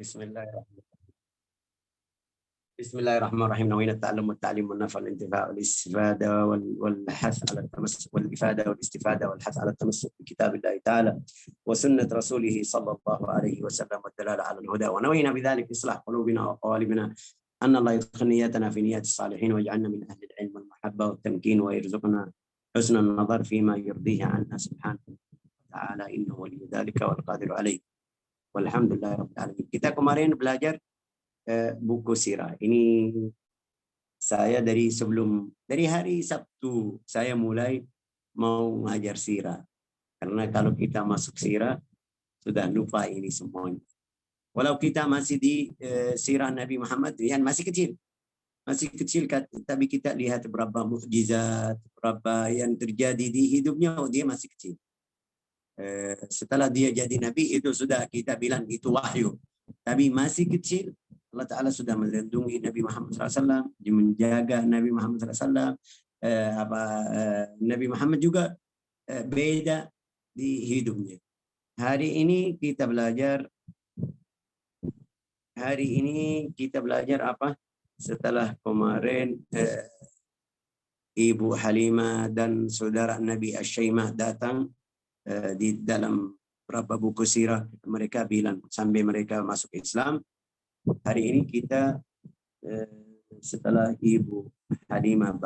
Bismillahirrahmanirrahim. Bismillahirrahmanirrahim. Nawaitu ta'allum wa ta'lim wa nafa' al-intifa' wal-istifada wal-hath 'ala at-tamassuk wal-ifada wal-istifada wal-hath 'ala at-tamassuk bi kitabillahi ta'ala wa sunnat rasulih sallallahu alaihi wasallam wa dalala 'ala al-huda wa nawaitu bidzalik islah qulubina wa qawalibina anna Allah yudkhil niyatana fi niyyati salihin wa yaj'alna min ahli al-'ilm wal-mahabba wat-tamkin wa yarzuqna husna an-nadhar fima yurdihi 'anna subhanahu wa ta'ala innahu waliyyu dzalika wal qadiru 'alaihi. Walhamdulillahirabbil alamin. Kita kemarin belajar buku sirah. Ini saya dari hari Sabtu saya mulai mau ngajar sirah. Karena kalau kita masuk sirah sudah lupa ini semuanya. Walau kita masih di sirah Nabi Muhammad yang masih kecil. Masih kecil tapi kita lihat berapa mukjizat, berapa yang terjadi di hidupnya, dia masih kecil. Setelah dia jadi nabi itu sudah kita bilang itu wahyu. Tapi masih kecil, Allah Ta'ala sudah melindungi Nabi Muhammad SAW, menjaga Nabi Muhammad SAW. Nabi Muhammad juga beda di hidupnya. Hari ini kita belajar apa? Setelah kemarin Ibu Halimah dan saudara Nabi Asyaimah datang di dalam berapa buku sirah, mereka bilang sampai mereka masuk Islam. Hari ini kita setelah Ibu Halimah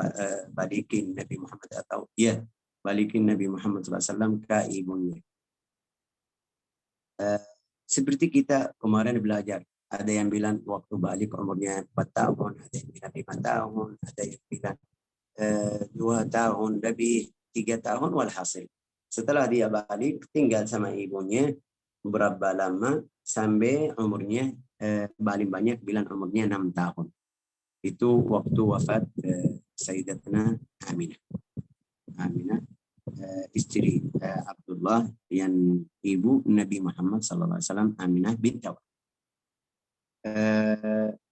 balikin Nabi Muhammad balikin Nabi Muhammad SAW ke ibunya. Seperti kita kemarin belajar, ada yang bilang waktu balik umurnya 4 tahun, ada yang bilang 5 tahun, ada yang bilang 2 tahun lebih, 3 tahun, walhasil. Setelah dia balik, tinggal sama ibunya berapa lama sampai umurnya paling banyak bilang umurnya 6 tahun. Itu waktu wafat Sayyidatuna Aminah. Aminah istri Abdullah yang ibu Nabi Muhammad SAW, Aminah bint Wahab.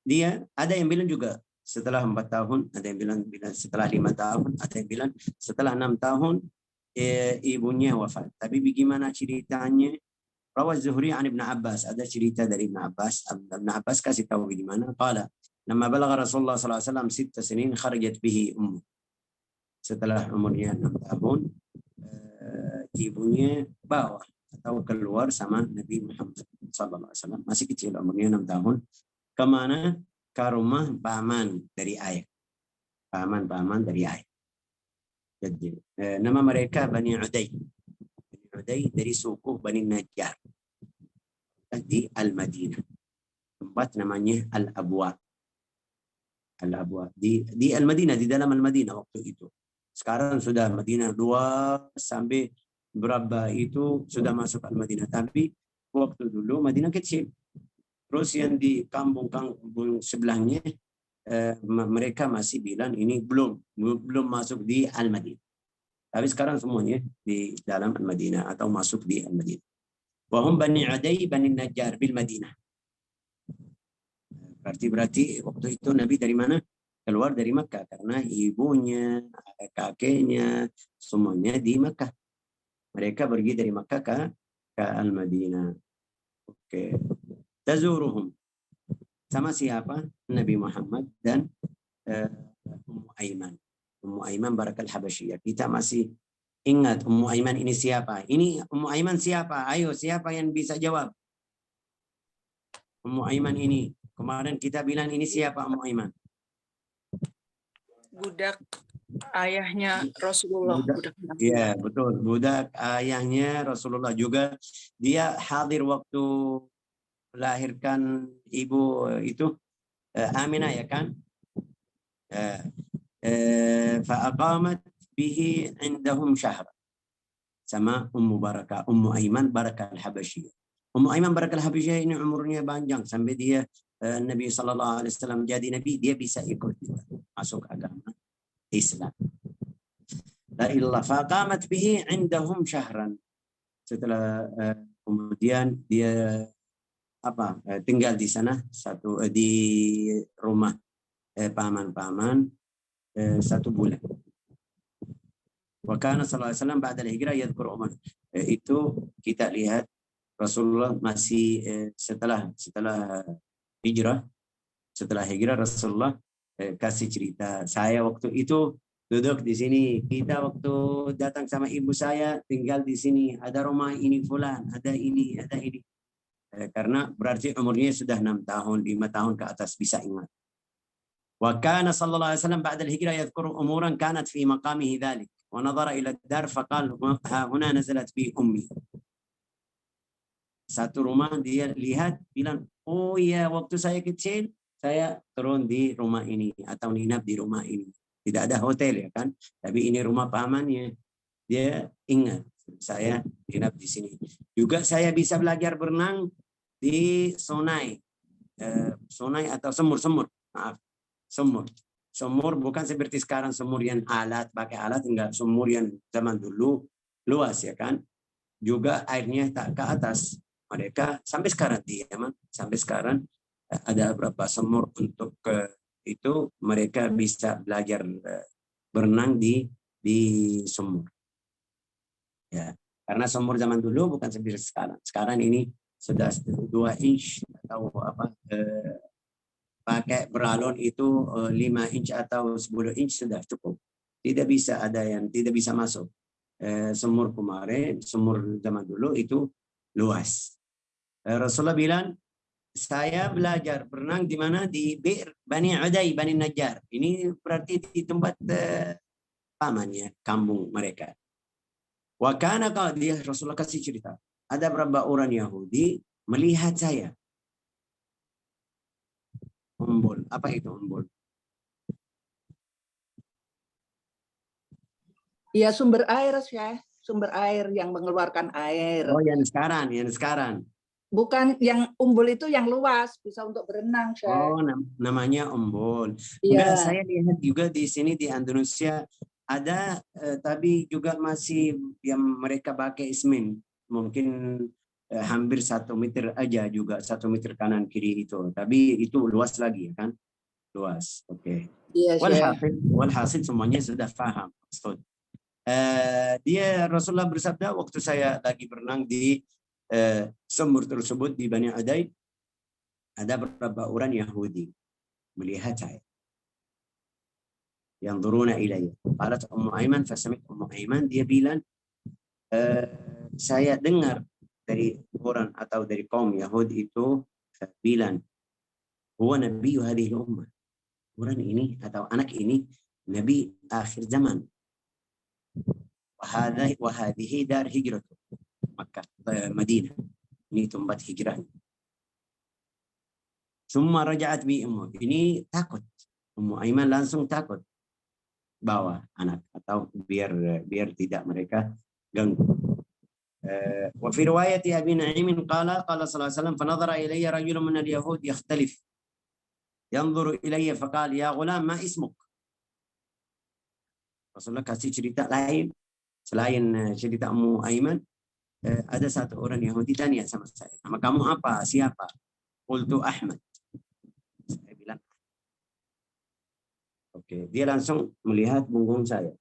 Dia ada yang bilang juga setelah 4 tahun, ada yang bilang setelah 5 tahun, ada yang bilang setelah 6 tahun ibunya wafat. Tapi bagaimana ceritanya? Rawaz Zuhri an Ibn Abbas, ada cerita dari Ibn Abbas. Ibn Abbas kasih tahu bagaimana. Qala, lamma balagha Rasulullah sallallahu alaihi wasallam 6 sinin kharajat bihi ummu. Setelah umurnya 6 tahun, ibunya bawa atau keluar sama Nabi Muhammad sallallahu alaihi wasallam. Masih kecil, umurnya 6 tahun. Kemana? Ke rumah paman dari ayah. Paman dari ayah. Jadi, nama mereka Bani Uday. Bani Uday dari suku Bani Najjar di Al-Madinah. Tempat namanya Al-Abwa. Al-Abwa di Al-Madinah, di dalam Al-Madinah waktu itu. Sekarang sudah Madinah 2 sampai berapa itu sudah masuk Al-Madinah. Tapi waktu dulu Madinah kecil. Terus yang di kampung-kampung sebelahnya mereka masih bilang ini belum masuk di Al-Madinah. Tapi sekarang semuanya di dalam Al-Madinah atau masuk di Al-Madinah. Wa hum Bani Uday Bani Najjar bil Madinah. Berarti waktu itu Nabi dari mana? Keluar dari Makkah karena ibunya, kakeknya semuanya di Makkah. Mereka pergi dari Makkah ke Al-Madinah. Oke. Tazuruhum. Sama siapa? Nabi Muhammad dan Ummu Aiman. Ummu Aiman Barakal Habasyiyah. Kita masih ingat Ummu Aiman ini siapa? Ini Ummu Aiman siapa? Ayo, siapa yang bisa jawab? Ummu Aiman ini. Kemarin kita bilang ini siapa Ummu Aiman? Budak ayahnya Rasulullah. Iya, betul. Budak ayahnya Rasulullah juga. Dia hadir waktu melahirkan ibu itu Aminah, ya kan? Fa'aqamat bihi indahum syahra. Sama Ummu Aiman Barakal Habasyiyah. Ummu Aiman Barakal Habasyiyah ini umurnya panjang sampai dia Nabi SAW jadi Nabi, dia bisa ikut masuk agama Islam. La ilallah faqamat bihi indahum syahran. Setelah kemudian dia tinggal di sana di rumah paman-paman 1 bulan. Wa kana sallallahu alaihi wasallam ba'da al-hijrah yadhkur Umar. Itu kita lihat Rasulullah masih setelah hijrah, Rasulullah kasih cerita, saya waktu itu duduk di sini, kita waktu datang sama ibu saya tinggal di sini, ada rumah ini fulan, ada ini. Karena berarti umurnya sudah 6 tahun, 5 tahun ke atas bisa ingat. Wa kana sallallahu alaihi wasallam ba'da al-hijrah yadhkuru umuran kanat fi maqamihi dhalik wa nadhara ila ad-dar faqala huna nazalat bi ummi. Satu rumah dia lihat bilang, oh ya waktu saya kecil saya turun di rumah ini atau nginap di rumah ini. Tidak ada hotel ya kan, tapi ini rumah pamannya. Dia ingat saya nginap di sini. Juga saya bisa belajar berenang di sungai, atau sumur. Maaf, sumur bukan seperti sekarang sumur yang pakai alat, enggak, sumur yang zaman dulu luas ya kan. Juga airnya tak ke atas. Mereka sampai sekarang di Yaman, sampai sekarang ada beberapa sumur untuk itu mereka bisa belajar berenang di sumur. Ya, karena sumur zaman dulu bukan seperti sekarang. Sekarang ini sudah 2 inch atau pakai beralon itu 5 inch atau 10 inch sudah cukup. Tidak bisa ada yang tidak bisa masuk. Sumur kemarin, sumur zaman dulu itu luas. Rasulullah bilang, saya belajar berenang di mana? Di Bir Bani Uday, Bani Najjar. Ini berarti di tempat pamannya, kampung mereka. Wa kana dia Rasulullah kasih cerita. Ada beberapa orang Yahudi melihat saya. Umbul. Apa itu umbul? Ya, sumber air, Syekh. Sumber air yang mengeluarkan air. Oh, yang sekarang. Bukan yang umbul itu yang luas, bisa untuk berenang, Syekh. Oh, namanya umbul. Iya. Enggak, saya lihat juga di sini di Indonesia ada, tapi juga masih yang mereka pakai ismin. Mungkin hampir 1 meter aja juga, 1 meter kanan kiri itu. Tapi itu luas lagi kan? Luas. Oke. Iya, Walhasil semuanya sudah paham. Dia Rasulullah bersabda waktu saya lagi berenang di sumur tersebut di Bani Uday, ada beberapa orang Yahudi melihat saya. Yanzuruna ilayya. Qalat Ummu Aiman, fasamit Ummu Aiman, dia bilang, saya dengar dari orang atau dari kaum Yahudi itu bilang, huwa nabiyyu hadhihi ummah. Orang ini atau anak ini nabi akhir zaman. Wa hadhihi dar hijrah. Makkah, Madinah. Ini tempat hijrah. Summa raja'at bi ummu. Ini takut. Ummu Aiman langsung takut bawa anak atau biar tidak mereka ganggu. Wa fi riwayati Abi Nu'aim qala sallallahu alaihi wasallam fa nadhara ilayya rajulun min al-yahud yakhtalif. Yanzuru ilayya fa qala ya ghulam ma ismuk? Rasulullah kasih cerita lain selain cerita Ummu Aiman. Ada satu orang Yahudi tanya sama saya, nama kamu apa? Siapa? Qultu Ahmad. Saya bilang, oke. Dia langsung melihat punggung saya.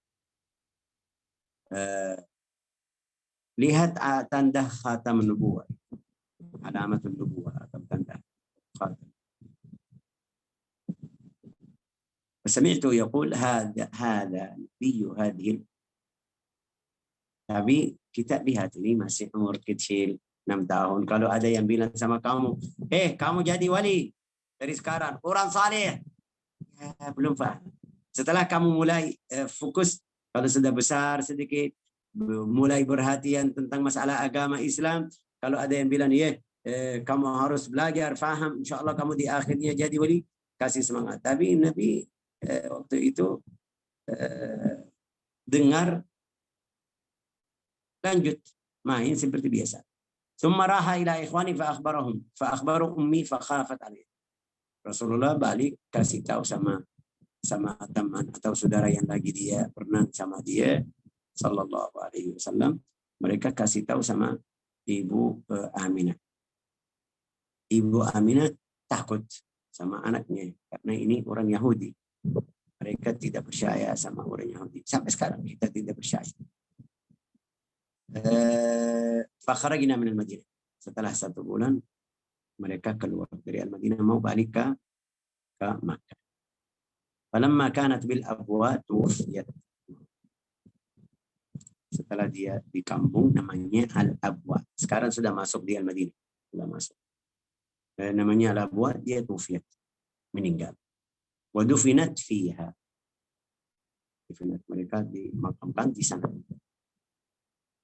Lihat tanda khatam nubuwah, alamat nubuwah atau tanda khatam. Sami'tu yaqul hada nabiyyu hadhihi. Tapi kita lihat ini masih umur kecil, 6 tahun. Kalau ada yang bilang sama kamu, kamu jadi wali dari sekarang, orang saleh, belum paham. Setelah kamu mulai fokus, kalau sudah besar sedikit, mulai perhatian tentang masalah agama Islam, kalau ada yang bilang, kamu harus belajar, faham, insya Allah kamu di akhirnya jadi wali, kasih semangat. Tapi Nabi waktu itu dengar, lanjut main seperti biasa. Summa raha ila ikhwani fa akhbaru ummi fa khafat alayhi. Rasulullah balik kasih tahu sama teman atau saudara yang lagi dia berenang sama dia, sallallahu alaihi wasallam. Mereka kasih tahu sama Ibu Aminah. Ibu Aminah takut sama anaknya karena ini orang Yahudi. Mereka tidak percaya sama orang Yahudi. Sampai sekarang kita tidak percaya. Fakharajna min al-Madinah. setelah 1 bulan mereka keluar dari Al-Madinah mau balik ke Makkah. Falamma kanat bil abwa tuwfiyat. Setelah dia di kampung namanya Al-Abwa. Sekarang sudah masuk di Al-Madinah. Sudah masuk. Namanya Al-Abwa, dia tuwfiyat. Meninggal. Wa dufinat fiha. Mereka dimakamkan di sana.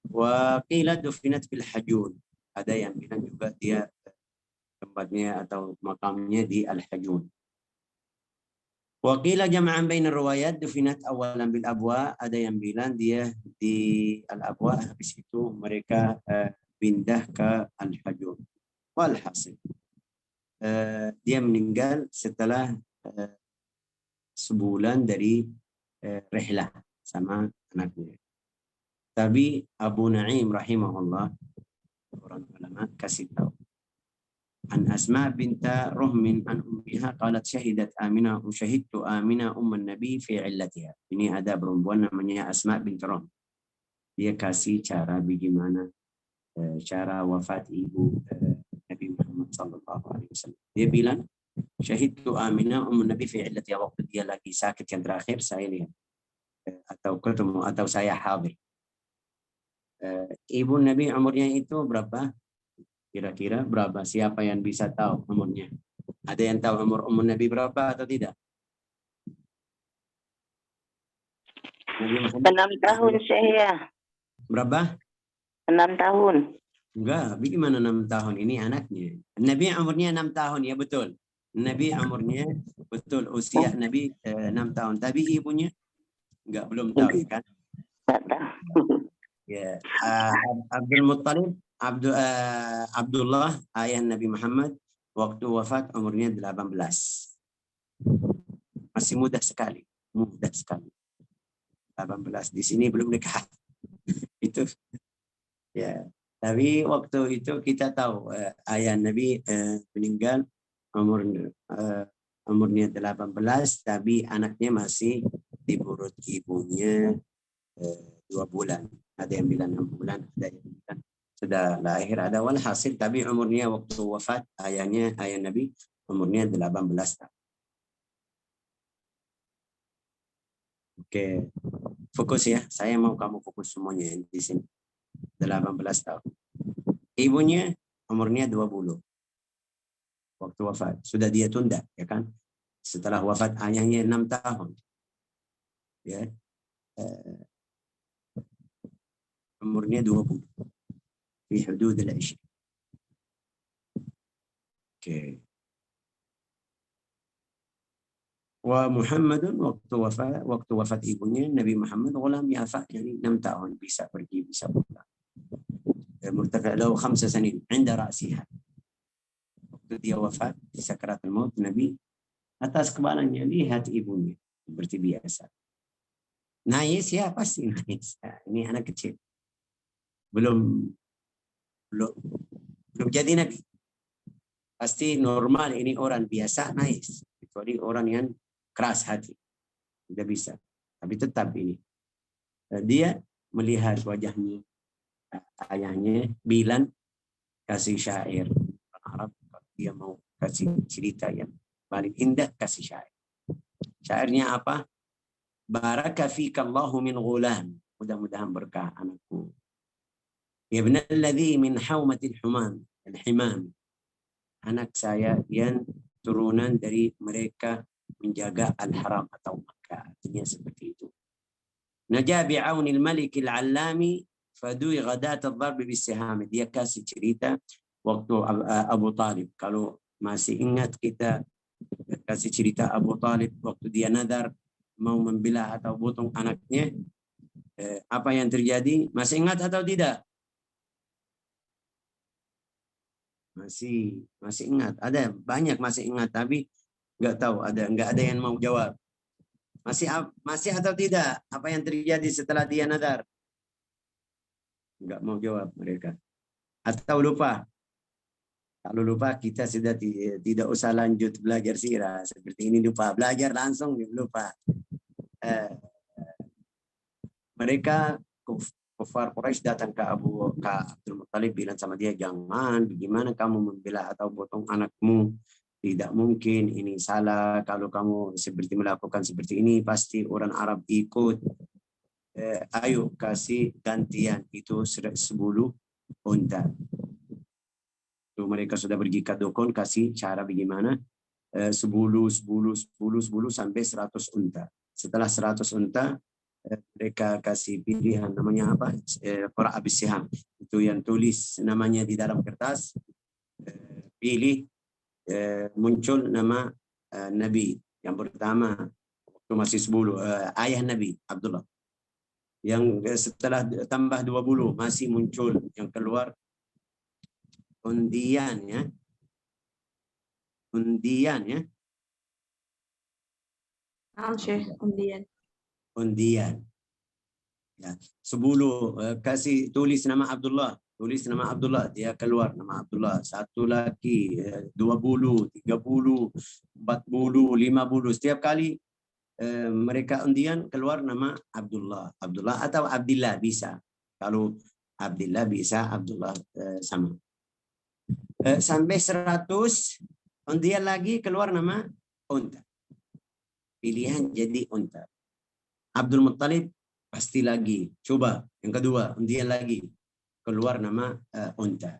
Wa qila dufinat bil Hajun. Ada yang bilang juga dia tempatnya atau makamnya di Al-Hajun. Wa qila jama'an baina riwayat dufinat awalan bil Abwa. Ada yang bilang dia di Al-Abwa, habis itu mereka pindah ke Al-Hajun. Walhasil dia meninggal setelah sebulan dari rihlah sama anaknya. Tapi Abu Naim rahimahullah, orang ulama, kasih tahu. An Asma binta Ruhmin an ummiha qalat syahidat Aminah syahidtu Aminah umman Nabi fi illatiha. Ini ada perempuan namanya Asma binta Ruhm. Dia kasih cara bagaimana cara wafat ibu Nabi Muhammad sallallahu alaihi wasallam. Dia bilang syahidtu Aminah umman Nabi fi illatiha, waktu dia lagi sakit yang terakhir saya lihat atau ketemu atau saya hadir. Ibu Nabi umurnya itu berapa? Kira-kira berapa? Siapa yang bisa tahu umurnya? Ada yang tahu umur Nabi berapa atau tidak? Nabi Muhammad 6 tahun saya. Berapa? 6 tahun. Enggak, bagaimana 6 tahun? Ini anaknya. Nabi umurnya 6 tahun, ya betul. Nabi umurnya betul, usia Nabi 6 tahun. Tapi ibunya enggak, belum tahu kan? Enggak tahu. Ya, Abdul Muttalib, Abdullah ayah Nabi Muhammad waktu wafat umurnya 18. Masih muda sekali, muda sekali. 18 di sini belum nikah. Itu ya. Tapi waktu itu kita tahu ayah Nabi meninggal umurnya 18, tapi anaknya masih di perut ibunya 2 bulan. Ada yang bilang 6 bulan, ada yang bilang sudah lahir, ada walhasil. Tapi umurnya waktu wafat ayah Nabi umurnya 18 tahun. Oke, fokus ya. Saya mau kamu fokus semuanya di sini. 18 tahun. Ibunya umurnya 20 waktu wafat. Sudah dia tunda, ya kan? Setelah wafat ayahnya 6 tahun. Ya. Umurnya 20. Di hudud al-20. Oke. Wa Muhammadun waktu wafat ibunya Nabi Muhammad ghulam yafa, yani 6 tahun, bisa pergi bisa pulang. Murtafa lahu 5 sanin 'inda ra'siha. Waktu dia wafat di sakaratul maut, Nabi atas kepalanya lihat ibunya seperti biasa. Nangis ya, pasti nangis. Ini anak kecil. Belum jadi Nabi. Pasti normal, ini orang biasa nangis. Kecuali orang yang keras hati. Tidak bisa. Tapi tetap ini. Dia melihat wajahnya ayahnya, bilang kasih syair. Orang Arab, dia mau kasih cerita yang paling indah, kasih syair. Syairnya apa? Baraka fika Allahu min ghulam. Mudah-mudahan berkah anakku. Ya ibnalladzi min haumatil al-himam. Anak saya yang turunan dari mereka menjaga al-haram atau Makkah. Artinya seperti itu. Najah bi'aunil malikil allami fadui ghadat ad-darb bisiham. Dia kasih cerita waktu Abu Talib. Kalau masih ingat, kita kasih cerita Abu Talib waktu dia nadar mau membelah atau potong anaknya. Apa yang terjadi? Masih ingat atau tidak? Masih ingat. Ada banyak masih ingat, tapi nggak tahu, nggak ada yang mau jawab. Masih atau tidak? Apa yang terjadi setelah dia nadar? Nggak mau jawab mereka. Atau lupa? Kalau lupa, kita sudah tidak usah lanjut belajar sirah. Seperti ini lupa. Belajar langsung lupa. Mereka kufar Quraisy datang ke Abdul Muttalib, bilang sama dia, jangan, bagaimana kamu membela atau potong anakmu? Tidak mungkin, ini salah. Kalau kamu seperti melakukan seperti ini, pasti orang Arab ikut. Ayo kasih gantian, itu 10 unta. Itu mereka sudah pergi ke dukun, kasih cara bagaimana 10 sampai 100 unta. Setelah 100 unta, mereka kasih pilihan, namanya apa? Qura' abis siham. Itu yang tulis namanya di dalam kertas. Pilih, muncul nama Nabi. Yang pertama, waktu masih 10, ayah Nabi, Abdullah. Yang setelah tambah 20, masih muncul yang keluar undian, ya. Undian, ya. Syekh, undian. Undian. Ya, 10 kasih tulis nama Abdullah, dia keluar nama Abdullah. Satu lagi 20, 30, 40, 50. Setiap kali mereka undian keluar nama Abdullah atau Abdillah bisa. Kalau Abdillah bisa, Abdullah sama. Sampai 100 undian lagi keluar nama unta. Pilihan jadi unta. Abdul Muttalib pasti lagi. Coba yang kedua, undian lagi. Keluar nama unta.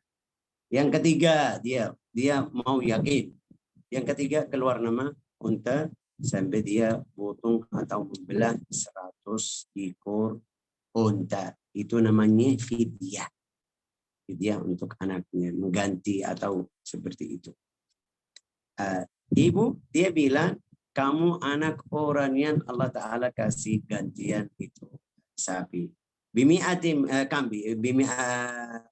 Yang ketiga, dia mau yakin. Yang ketiga keluar nama unta sampai dia potong atau membelah 100 ekor unta. Itu namanya fidyah. Fidyah untuk anaknya, mengganti atau seperti itu. Ibu, dia bilang, kamu anak orang yang Allah Ta'ala kasih gantian itu sapi. Bimi'atim kambi,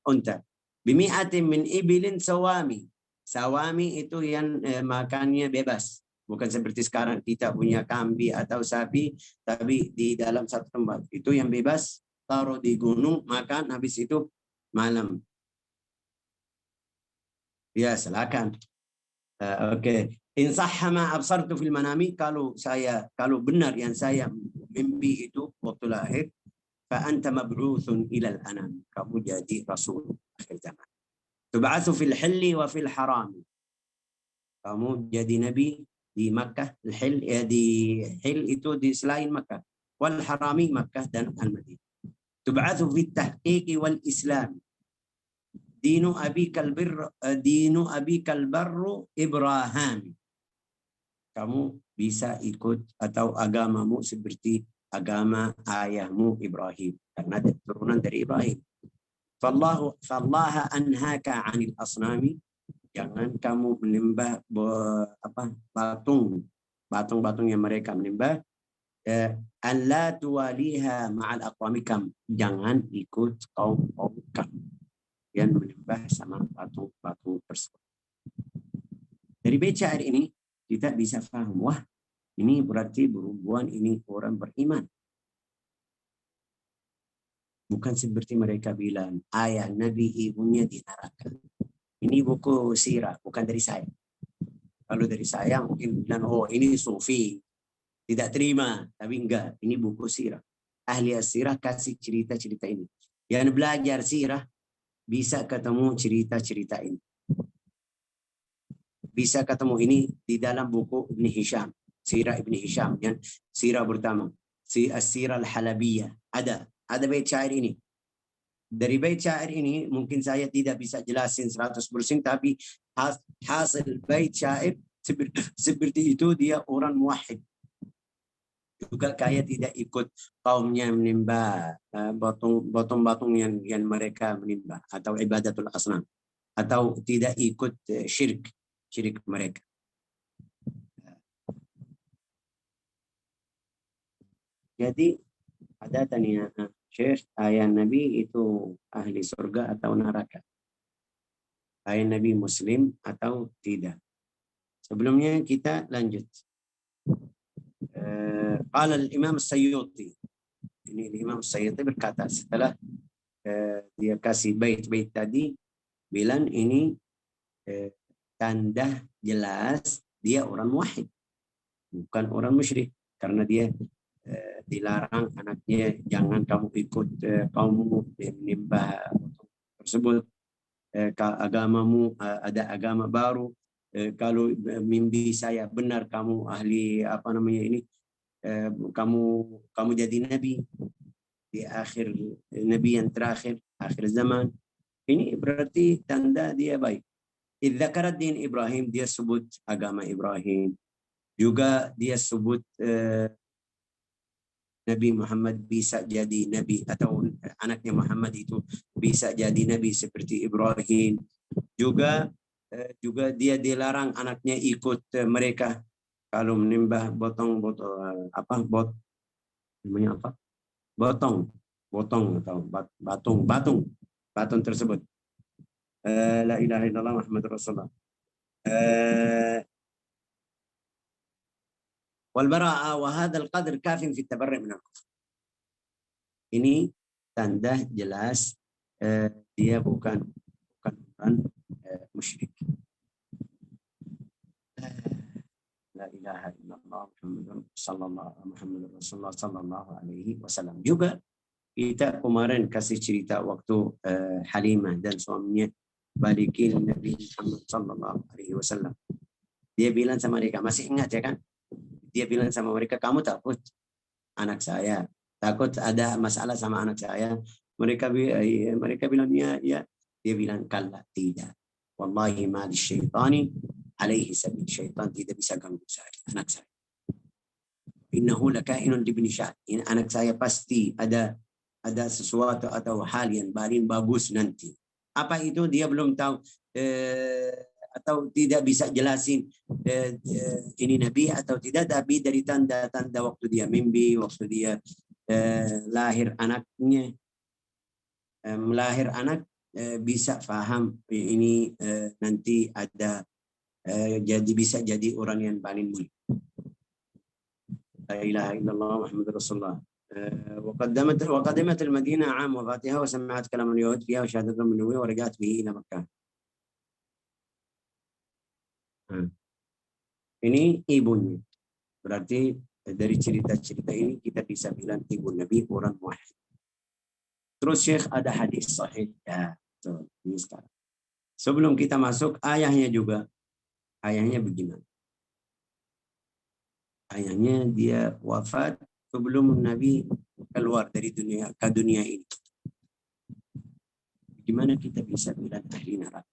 unta. Bimi'atim min ibilin sawami. Sawami itu yang makannya bebas. Bukan seperti sekarang kita punya kambi atau sapi, tapi di dalam satu tempat. Itu yang bebas, taruh di gunung, makan, habis itu malam. Ya, silakan. Oke. In sahha ma absartu fil manami, kalau benar yang saya mimpi itu waktu lahir, fa anta mab'utsun ila al-anam. Kamu jadi rasul akhir zaman. Tub'atsu fil hilli wa fil haram. Kamu jadi nabi di Makkah, di hil itu di selain Makkah, wal harami Makkah dan al-Madinah. Tub'atsu fit tahqiqi wal islam. Dinu abikal barru Ibrahim. Kamu bisa ikut atau agamamu seperti agama ayahmu Ibrahim, karena turunan dari Ibrahim. Fallaha anhaka 'anil asnami. Jangan kamu menyembah patung yang mereka menyembah. An la tuwaliha ma'al aqwamikam. Jangan ikut kaum kamu yang menyembah sama patung tersebut. Dari bait syair ini kita bisa paham, wah, ini berarti berhubungan ini orang beriman. Bukan seperti mereka bilang, ayah Nabi ibunya di neraka. Ini buku sirah, bukan dari saya. Kalau dari saya mungkin bilang, oh ini sufi, tidak terima. Tapi enggak, ini buku sirah. Ahli sirah kasih cerita-cerita ini. Yang belajar sirah bisa ketemu cerita-cerita ini. Bisa ketemu ini di dalam buku Ibn Hisham, Sirah Ibn Hisham, yang sirah pertama, As-Sirah Al-Halabiyah. Ada bait syair ini. Dari bait syair ini mungkin saya tidak bisa jelasin 100%, tapi hasil bait syair seperti itu, dia orang muwahhid. Juga kayak tidak ikut kaumnya menyembah batung yang mereka menyembah atau ibadatul asnam, atau tidak ikut syirik mereka. Jadi ada tanya, Syekh, ayah Nabi itu ahli surga atau neraka? Ayah Nabi Muslim atau tidak? Sebelumnya kita lanjut. Qala al-Imam Sayyuti. Ini Imam Sayyuti berkata setelah dia kasih bait-bait tadi, bilang ini tanda jelas dia orang muwahhid, bukan orang musyrik, karena dia dilarang anaknya, jangan kamu ikut kaummu menyembah tersebut, agamamu ada agama baru, kalau mimpi saya benar kamu ahli apa namanya ini, kamu jadi nabi di akhir, nabi yang terakhir akhir zaman. Ini berarti tanda dia baik. Idza karat din Ibrahim, dia sebut agama Ibrahim, juga dia sebut Nabi Muhammad bisa jadi nabi, atau anaknya Muhammad itu bisa jadi nabi seperti Ibrahim. Juga dia dilarang anaknya ikut mereka kalau menyembah botong atau batung tersebut. La ilaha illallah Muhammadur Rasulullah. Wal bara'a wa hadzal qadr kafin fi at-tabarru' min al-kufr. Ini tanda jelas dia bukan orang musyrik. La ilaha illallah Muhammadur Rasulullah sallallahu alaihi wasallam. Juga kita kemarin kasih cerita waktu Halimah dan suaminya balikin Nabi Muhammad sallallahu alaihi wasallam. Dia bilang sama mereka, masih ingat ya kan? Dia bilang sama mereka, kamu takut anak saya, takut ada masalah sama anak saya? Mereka bilang ya. Dia bilang kalla, tidak. Wallahi ma lisyaitani alaihi sabil, syaitan tidak bisa ganggu saya, anak saya. Innahu lakainun libni sya'at, ini anak saya pasti ada sesuatu atau hal yang paling bagus nanti. Apa itu dia belum tahu, atau tidak bisa jelasin ini nabi atau tidak, tapi dari tanda-tanda waktu dia mimpi, waktu dia lahir anaknya, melahir anak, bisa faham ini nanti ada bisa jadi orang yang paling mulia. La ilaha illallah Muhammadur Rasulullah. وقدمت المدينة عام وفاتها وسمعت كلام اليهود فيها وشهادتهم النبوية ورجعت به إلى مكة. Ini ibunya. Berarti dari cerita-cerita ini kita bisa bilang ibu Nabi orang muwahhid. Terus Syekh ada hadis sahih. Ya, ini sekarang. Sebelum kita masuk ayahnya juga. Ayahnya bagaimana? Ayahnya dia wafat sebelum Nabi keluar dari ke dunia ini. Gimana kita bisa bilang ahli neraka?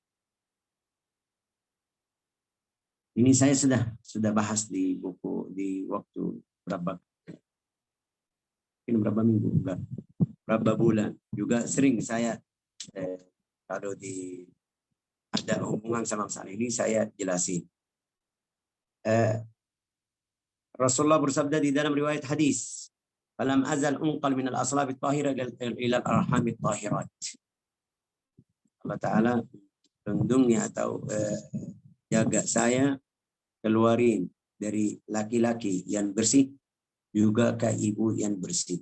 Ini saya sudah bahas di buku di waktu berapa minggu, enggak, berapa bulan. Juga sering saya kalau ada hubungan sama masalah ini saya jelasin. Rasulullah bersabda di dalam riwayat hadis, "Falam azal unqal min al-aslab at-tahira ila al-arham at-tahirat." Allah Ta'ala lindungnya atau jaga saya keluarin dari laki-laki yang bersih juga ke ibu yang bersih.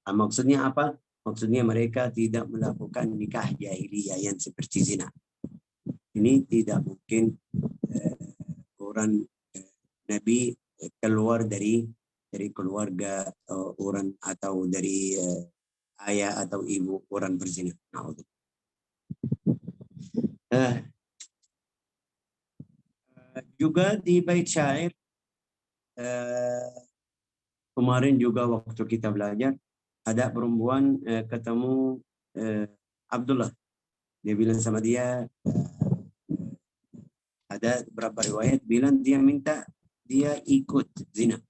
Maksudnya apa? Maksudnya mereka tidak melakukan nikah jahiliyah yang seperti zina. Ini tidak mungkin orang Nabi keluar dari keluarga orang atau dari ayah atau ibu orang berzina. Juga di bait syair kemarin juga waktu kita belajar ada perempuan ketemu Abdullah. Dia bilang sama dia, ada beberapa riwayat bilang dia minta dia ikut zina.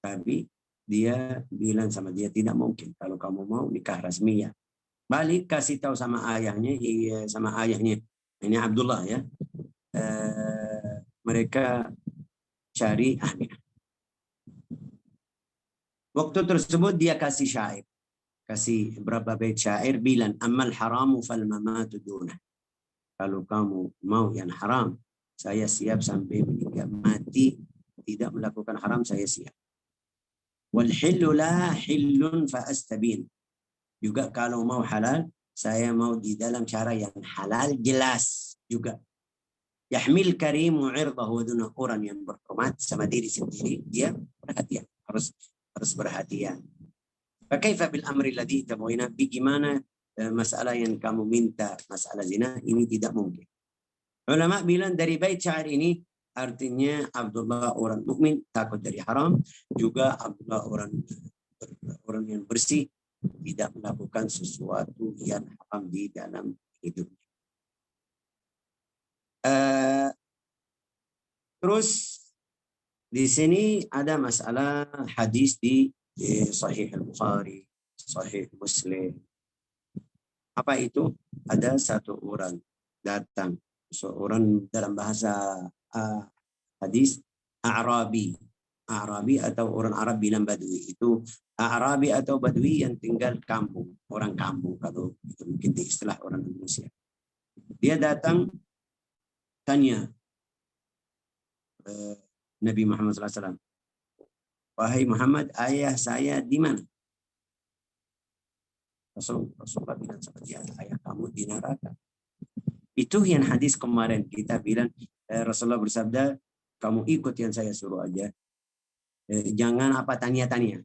Tapi dia bilang sama dia, tidak mungkin kalau kamu mau nikah rasmi ya. Balik kasih tahu sama ayahnya, ini Abdullah ya. Mereka cari Aminah. Waktu tersebut dia kasih syair. Kasih berapa bait syair bilang, "Ammal haramu fal mamatu dunah." Kalau kamu mau yang haram, saya siap sampai meninggal mati tidak melakukan haram, saya siap. Wal hillu la hillun fa astabin. Juga kalau mau halal, saya mau di dalam cara yang halal jelas juga. Yahmil karimu 'irdahu, duna orang yang berhormat sama diri sendiri, dia perhatian, harus perhatian. Fakaifa bil amri alladhi tabghina, bagaimana masalah yang kamu minta, masalah zina ini tidak mungkin. Ulama bilang dari bait syair ini artinya Abdullah orang mukmin, takut dari haram, juga Abdullah orang yang bersih, tidak melakukan sesuatu yang haram di dalam hidup. Terus di sini ada masalah hadis di Sahih Al-Bukhari, Sahih Muslim. Apa itu? Ada satu orang datang, seorang dalam bahasa hadis A'rabi atau orang Arab bilang Badui. Itu A'rabi atau Badui yang tinggal kampung, orang kampung kalau itu mungkin di istilah orang Indonesia. Dia datang tanya Nabi Muhammad SAW, wahai Muhammad, ayah saya di mana? Rasulullah bilang sama dia, ayah kamu di neraka. Itu yang hadis kemarin kita bilang, Rasulullah bersabda, kamu ikut yang saya suruh aja. Jangan apa tanya-tanya.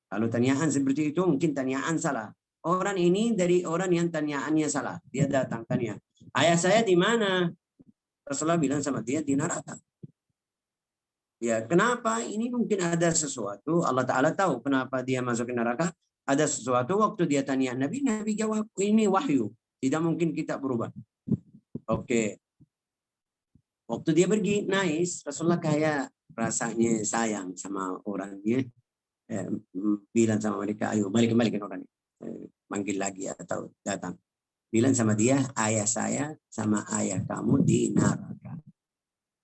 Kalau tanyaan seperti itu mungkin tanyaan salah. Orang ini dari orang yang tanyaannya salah. Dia datang tanya, ayah saya di mana? Rasulullah bilang sama dia, di neraka. Ya, kenapa? Ini mungkin ada sesuatu. Allah Ta'ala tahu kenapa dia masuk ke neraka. Ada sesuatu waktu dia tanya Nabi jawab, ini wahyu. Tidak mungkin kita berubah. Oke. Waktu dia pergi, nice. Rasulullah kayak rasanya sayang sama orangnya. Bilang sama mereka, ayo balikin orangnya. Manggil lagi atau datang. Bilang sama dia, ayah saya sama ayah kamu di neraka.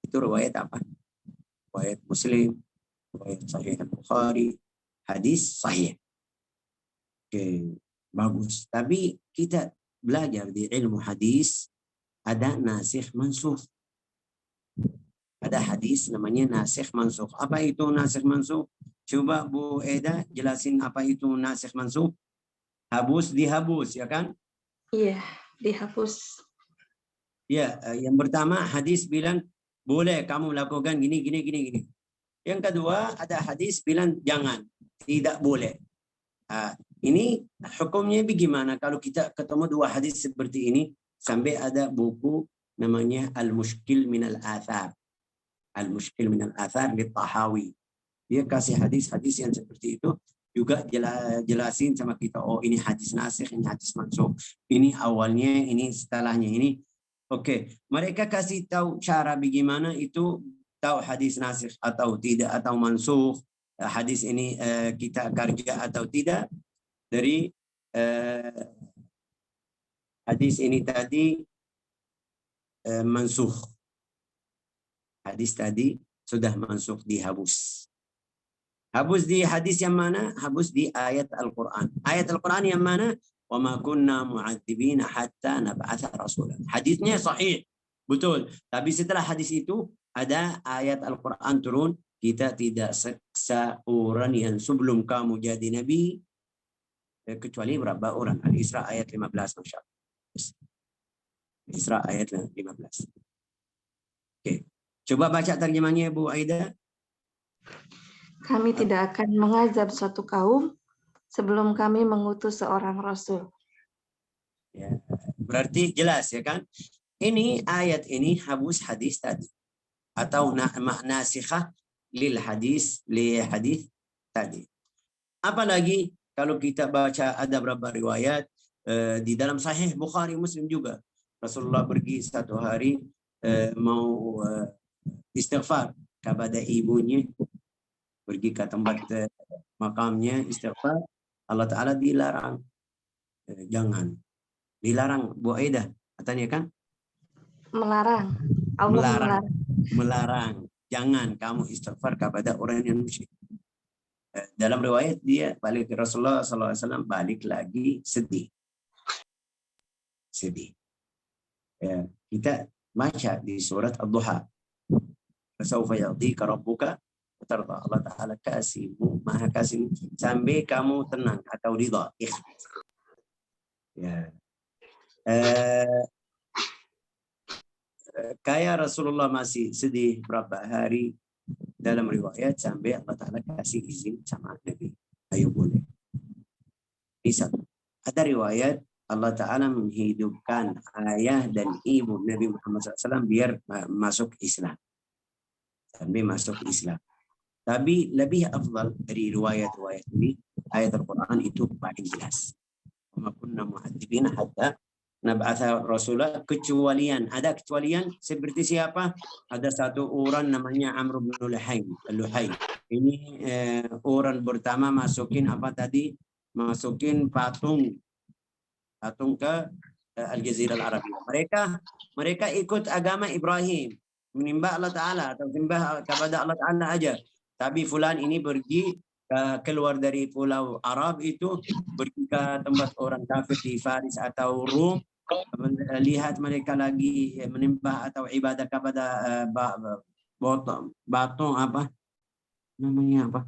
Itu riwayat apa? Riwayat Muslim, riwayat Sahih Al-Bukhari, hadis sahih. Oke, bagus. Tapi kita belajar di ilmu hadis ada nasikh mansukh. Ada hadis namanya nasikh mansukh. Apa itu nasikh mansukh? Coba Bu Eda jelasin apa itu nasikh mansukh. Habus dihapus, ya kan? Iya, dihapus. Ya, yang pertama hadis bilang boleh kamu lakukan gini. Yang kedua ada hadis bilang jangan, tidak boleh. Ini hukumnya bagaimana kalau kita ketemu dua hadis seperti ini? Sampai ada buku namanya Al-Mushkil min al-Athar. Al-Mushkil min al-Athar di Tahawi. Dia kasih hadis-hadis yang seperti itu. Juga jelasin sama kita, oh ini hadis nasikh, ini hadis mansukh. Ini awalnya, ini setelahnya, ini. Oke, mereka kasih tahu cara bagaimana itu tahu hadis nasikh atau tidak, atau mansukh. Hadis ini kita kerja atau tidak. Dari hadis ini tadi mansukh. Hadis tadi sudah mansukh dihapus. Habus di hadis yang mana? Habus di ayat Al-Quran. Ayat Al-Quran yang mana? Wa ma kunna mu'adzibina hatta nab'atha rasulan. Hadisnya sahih. Betul. Tapi setelah hadis itu ada ayat Al-Quran turun. Kita tidak seksa orang yang sebelum kamu jadi nabi. Kecuali berapa orang? Al-Isra ayat 15. Masya Allah. Al-Isra ayat 15. Oke. Coba baca terjemahnya Bu Aida. Kami tidak akan mengazab suatu kaum sebelum kami mengutus seorang rasul. Ya, berarti jelas ya kan? Ini ayat ini habus hadis tadi atau nasikha lil hadis tadi. Apalagi kalau kita baca ada beberapa riwayat di dalam Sahih Bukhari Muslim juga Rasulullah pergi satu hari mau istighfar kepada ibunya, pergi ke tempat makamnya istighfar, Allah Ta'ala dilarang. Jangan. Dilarang, Bu Aida, katanya kan? Melarang. Allah melarang. Jangan kamu istighfar kepada orang yang musyrik. Dalam riwayat dia balik Rasulullah SAW balik lagi sedih. Ya, kita baca di surat Ad-Duha. Fasawfa ya'tika rabbuka tarda. Allah Ta'ala kasihmu, maha kasihmu sampai kamu tenang atau ridha, ikhlas. Ya. Kayak Rasulullah masih sedih berapa hari, dalam riwayat sampai Allah Ta'ala kasih izin sama Nabi. Ayo boleh. Bisa. Ada riwayat Allah Ta'ala menghidupkan ayah dan ibu Nabi Muhammad SAW biar masuk Islam. Sampai masuk Islam. Tapi lebih afdal dari riwayat-riwayat ini, ayat Al-Quran itu paling jelas. Wa ma kunna mu'adzibina hatta nab'atha rasulah, kecualian. Ada kecualian seperti siapa? Ada satu orang namanya Amr bin Luhai. Ini orang pertama masukin apa tadi? Masukin patung ke Al-Jazirah Al-Arabiyah. Mereka ikut agama Ibrahim, menyembah Allah Ta'ala atau menyembah kepada Allah Ta'ala aja. Tapi fulan ini pergi keluar dari pulau Arab itu, pergi ke tempat orang kafir di Faris atau Rum, lihat mereka lagi menyembah atau ibadah kepada batu apa namanya apa?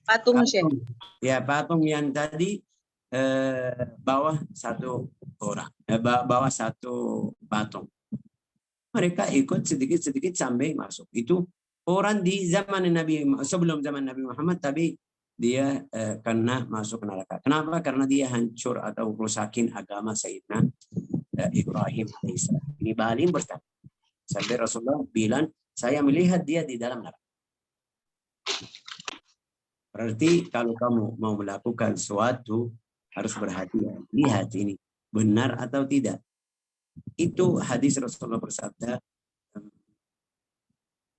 Patung Syekh. Ya, patung yang tadi bawah satu orang, bawah satu patung. Mereka ikut sedikit-sedikit sampai masuk. Itu orang di zaman Nabi, sebelum zaman Nabi Muhammad, tapi dia kena masuk neraka. Kenapa? Karena dia hancur atau rusakin agama Sayyidina Ibrahim alaihissalam. Ini paling berkata. Sampai Rasulullah bilang, saya melihat dia di dalam neraka. Berarti kalau kamu mau melakukan sesuatu, harus berhati-hati. Lihat ini, benar atau tidak. Itu hadis Rasulullah bersabda,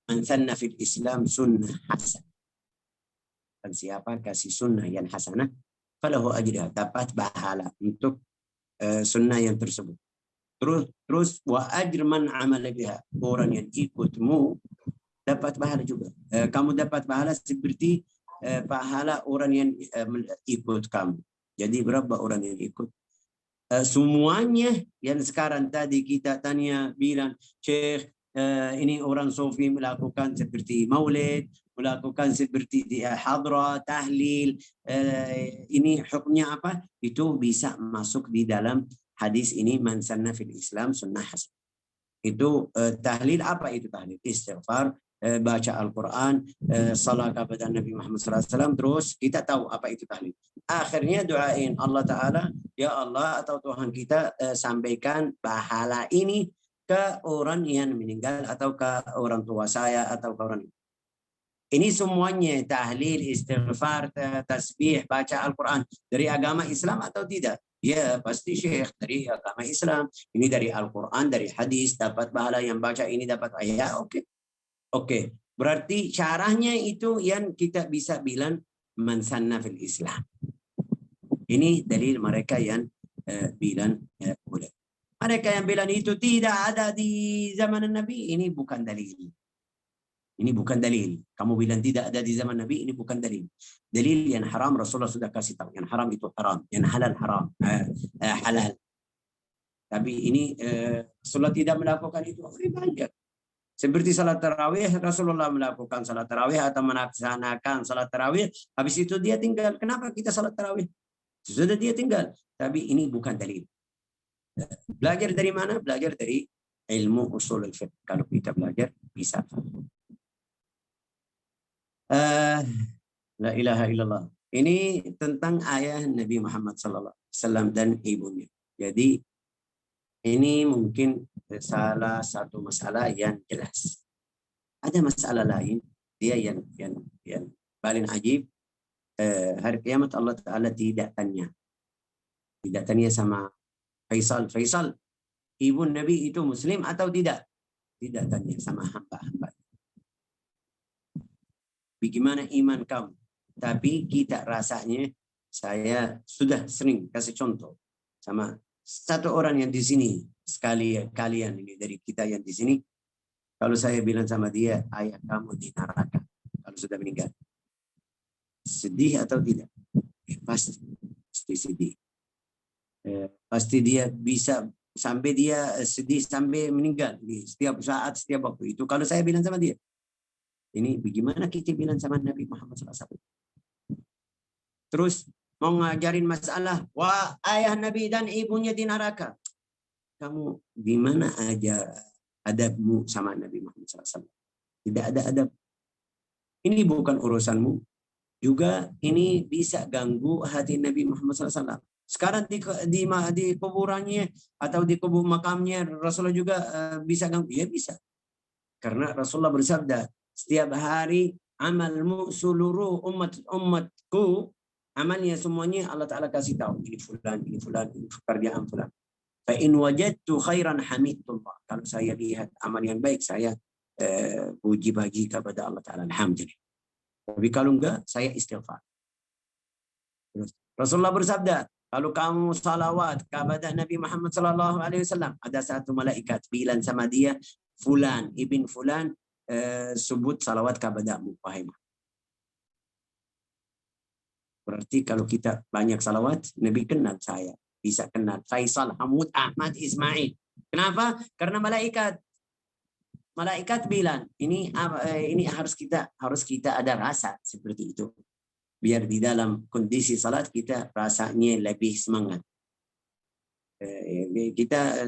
Man sanna fil Islam sunnah hasanah. Dan siapa kasih sunnah yang hasanah, falahu ajriha, dapat pahala untuk sunnah yang tersebut. Terus wa ajr man amala biha, orang yang ikutmu dapat pahala juga. Kamu dapat pahala seperti pahala orang yang ikut kamu. Jadi berapa orang yang ikut? Semuanya yang sekarang tadi kita tanya bilang, Syekh, ini orang Sufi melakukan seperti maulid, melakukan seperti hadra, tahlil, ini hukumnya apa? Itu bisa masuk di dalam hadis ini, man sanna fil Islam sunnah hasanah. Itu tahlil, apa itu tahlil? Istighfar, baca Al-Quran, salat kepada Nabi Muhammad SAW, terus kita tahu apa itu tahlil. Akhirnya doain Allah Ta'ala, ya Allah atau Tuhan kita, sampaikan pahala ini ke orang yang meninggal atau ke orang tua saya atau ke orang ini. Ini semuanya tahlil, istighfar, tasbih, baca Al-Quran dari agama Islam atau tidak? Ya pasti Syekh dari agama Islam. Ini dari Al-Quran, dari hadis, dapat pahala yang baca ini dapat ayat. Oke. Berarti caranya itu yang kita bisa bilang man sanna fil Islam. Ini dalil mereka yang bilang boleh. Mereka yang bilang itu tidak ada di zaman Nabi, ini bukan dalil. Ini bukan dalil. Kamu bilang tidak ada di zaman Nabi, ini bukan dalil. Dalil yang haram Rasulullah sudah kasih tahu. Yang haram itu haram, yang halal haram, halal. Tapi ini Rasulullah tidak melakukan itu. Banyak. Seperti salat tarawih, Rasulullah melakukan salat tarawih atau melaksanakan salat tarawih. Habis itu dia tinggal. Kenapa kita salat tarawih? Sudah dia tinggal. Tapi ini bukan dalil. Belajar dari mana? Belajar dari ilmu usul al-fiqh. Kalau kita belajar, bisa. La ilaha illallah. Ini tentang ayah Nabi Muhammad SAW dan ibunya. Jadi ini mungkin salah satu masalah yang jelas. Ada masalah lain, dia yang paling ajib. Hari kiamat Allah Ta'ala tidak tanya sama Faisal, ibu Nabi itu Muslim atau tidak? Tidak tanya sama hamba-hamba. Bagaimana iman kamu? Tapi kita rasanya, saya sudah sering kasih contoh sama satu orang yang di sini, kalian ini dari kita yang di sini. Kalau saya bilang sama dia, ayah kamu di neraka kalau sudah meninggal, sedih atau tidak? Pasti sedih. Pasti dia bisa sampai dia sedih sampai meninggal di setiap saat, setiap waktu itu. Kalau saya bilang sama dia, ini bagaimana kita bilang sama Nabi Muhammad SAW? Terus mau ngajarin masalah, wah ayah Nabi dan ibunya di neraka. Kamu gimana aja adabmu sama Nabi Muhammad SAW? Tidak ada adab. Ini bukan urusanmu. Juga ini bisa ganggu hati Nabi Muhammad SAW. Sekarang di kuburannya atau di kubur makamnya Rasulullah juga bisa ganggu. Ya bisa. Karena Rasulullah bersabda, setiap hari amalmu seluruh umatku, amalnya semuanya Allah Ta'ala kasih tahu. Ini fulan, ini pekerjaan fulan. Fa in wajadtu khairan hamidullah. Kalau saya lihat amal yang baik, saya puji bagi kepada Allah Ta'ala. Alhamdulillah. Tapi kalau enggak, saya istighfar. Rasulullah bersabda, kalau kamu salawat kepada Nabi Muhammad SAW, ada satu malaikat bilang sama dia, Fulan, ibn Fulan, sebut salawat kepadamu, wahai Muhammad. Berarti kalau kita banyak salawat, Nabi kenal saya. Bisa kenal Faisal, Hamud, Ahmad, Ismail. Kenapa? Karena malaikat bilang, ini harus kita ada rasa seperti itu. Biar di dalam kondisi salat kita rasanya lebih semangat.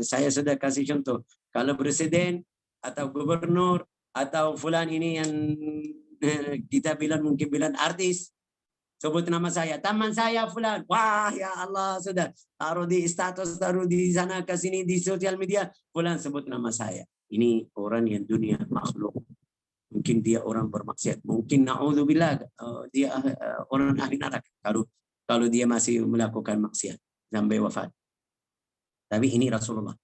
Saya sudah kasih contoh. Kalau presiden atau gubernur atau fulan ini yang kita mungkin bilang artis, sebut nama saya, teman saya fulan. Wah, ya Allah, sudah taruh di status, taruh di sana ke sini di sosial media, fulan sebut nama saya. Ini orang yang dunia makhluk. Mungkin dia orang bermaksiat, mungkin naudzubillah dia orang ahli neraka kalau dia masih melakukan maksiat sampai wafat. Tapi ini Rasulullah.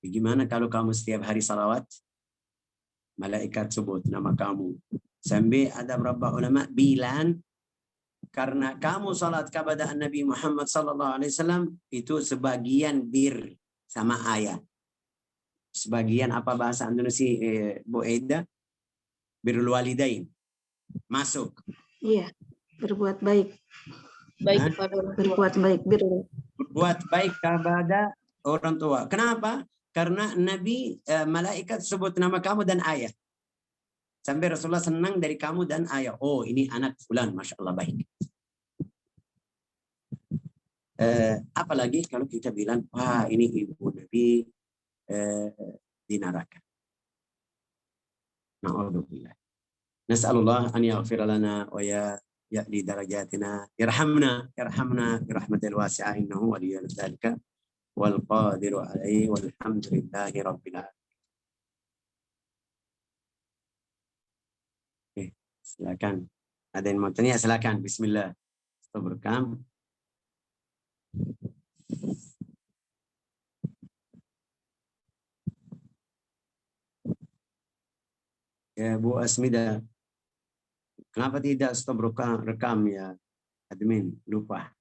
Bagaimana kalau kamu setiap hari salawat, malaikat sebut nama kamu. Sampai ada beberapa ulama bilang karena kamu salat kepada Nabi Muhammad SAW itu sebagian bir sama ayat. Sebagian apa bahasa Indonesia Bu Eda? Birrul walidain. Masuk. Iya, berbuat baik. Baik kepada orang tua. Berbuat baik. Berbuat baik kepada orang tua. Kenapa? Karena Nabi, malaikat sebut nama kamu dan ayah. Sampai Rasulullah senang dari kamu dan ayah. Oh, ini anak fulan, Masya Allah baik. Apalagi kalau kita bilang, wah ini ibu Nabi di neraka. Na'udzubillah. Nas'alullah an yaghfir lana wa ya'li darajatina. Yarhamna birahmatil wasi'ah innahu waliyyu dzalika wal qadiru alaihi walhamdulillahi rabbil alamin. Silakan. Ada yang mau tanya, silakan. Bismillah. Astagfirullahaladzim. Ya Bu Asmida, kenapa tidak stop rekam ya admin? Lupa.